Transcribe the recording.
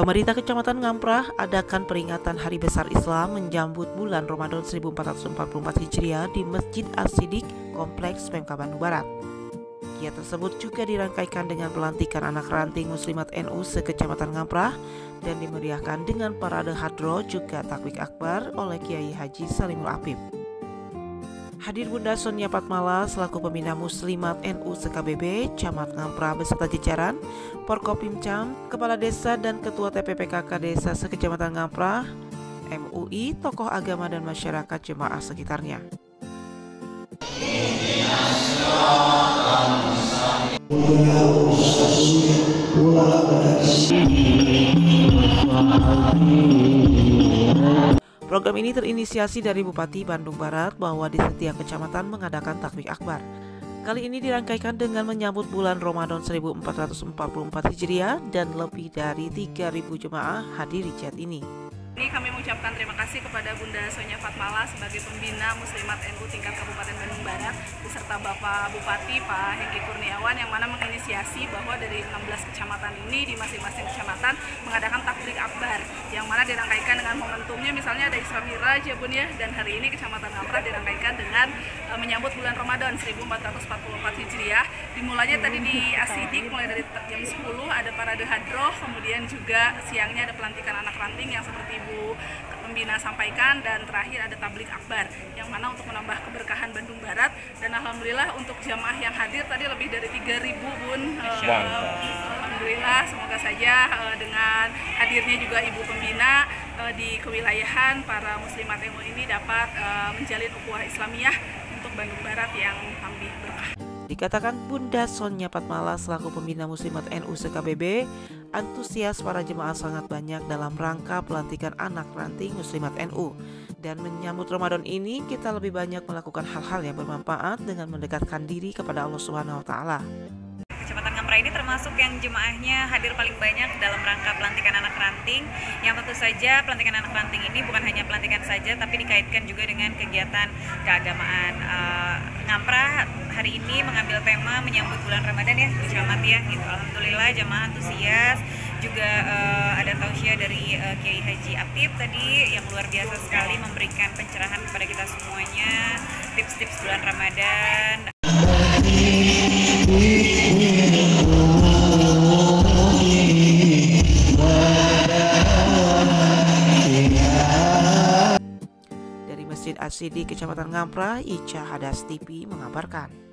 Pemerintah Kecamatan Ngamprah adakan peringatan Hari Besar Islam menjambut bulan Ramadan 1444 Hijriah di Masjid As-Siddiq, Kompleks Pemka Bandung Barat. Kegiatan tersebut juga dirangkaikan dengan pelantikan anak ranting Muslimat NU se-Kecamatan Ngamprah dan dimeriahkan dengan parade hadroh juga takwik akbar oleh Kiai Haji Salimul Apip. Hadir Bunda Sonia Patmala selaku pembina Muslimat NU se-KBB Camat Ngamprah beserta jajaran Porkopimcam, Kepala Desa dan Ketua TPPKK Desa se-Kecamatan Ngamprah, MUI, tokoh agama dan masyarakat jemaah sekitarnya. Program ini terinisiasi dari Bupati Bandung Barat bahwa di setiap kecamatan mengadakan takwik akbar. Kali ini dirangkaikan dengan menyambut bulan Ramadan 1444 Hijriah dan lebih dari 3.000 jemaah hadir di jihad ini. Ini kami mengucapkan terima kasih kepada Bunda Sonia Patmala sebagai pembina Muslimat NU tingkat Kabupaten Bandung Barat beserta Bapak Bupati Pak Hengki Kurniawan yang mana menginisiasi bahwa dari 16 kecamatan ini di masing-masing kecamatan mengadakan takbir akbar yang mana dirangkaikan dengan momentumnya misalnya ada Isra Miraj ya Bun ya, dan hari ini Kecamatan Ngamprah dirangkaikan dengan menyambut bulan Ramadan 1444 Hijriah. Dimulainya tadi di As-Siddiq mulai dari jam 10 ada parade hadroh, kemudian juga siangnya ada pelantikan anak ranting yang seperti Ibu Pembina sampaikan, dan terakhir ada tablik akbar yang mana untuk menambah keberkahan Bandung Barat, dan alhamdulillah untuk jamaah yang hadir tadi lebih dari 3.000 Bun. Alhamdulillah, semoga saja dengan hadirnya juga Ibu Pembina di kewilayahan para muslimat NU ini dapat menjalin ukhuwah Islamiyah untuk Bandung Barat yang lebih berkah. Dikatakan Bunda Sonia Patmala selaku pembina Muslimat NU se-KBB, antusias para jemaah sangat banyak dalam rangka pelantikan anak ranting Muslimat NU. Dan menyambut Ramadan ini kita lebih banyak melakukan hal-hal yang bermanfaat dengan mendekatkan diri kepada Allah Subhanahu wa Ta'ala. Kecamatan Ngamprah ini termasuk yang jemaahnya hadir paling banyak dalam rangka pelantikan anak ranting, yang tentu saja pelantikan anak ranting ini bukan hanya pelantikan saja tapi dikaitkan juga dengan kegiatan keagamaan. Ngamprah hari ini mengambil tema menyambut bulan Ramadan ya, Camat ya gitu. Alhamdulillah jemaah antusias, juga ada tausiah dari Kiai Haji Apip tadi yang luar biasa sekali memberikan pencerahan kepada kita semuanya, tips-tips bulan Ramadan. Dari Masjid As-Siddiq Kecamatan Ngamprah, Ica Hadas TV mengabarkan.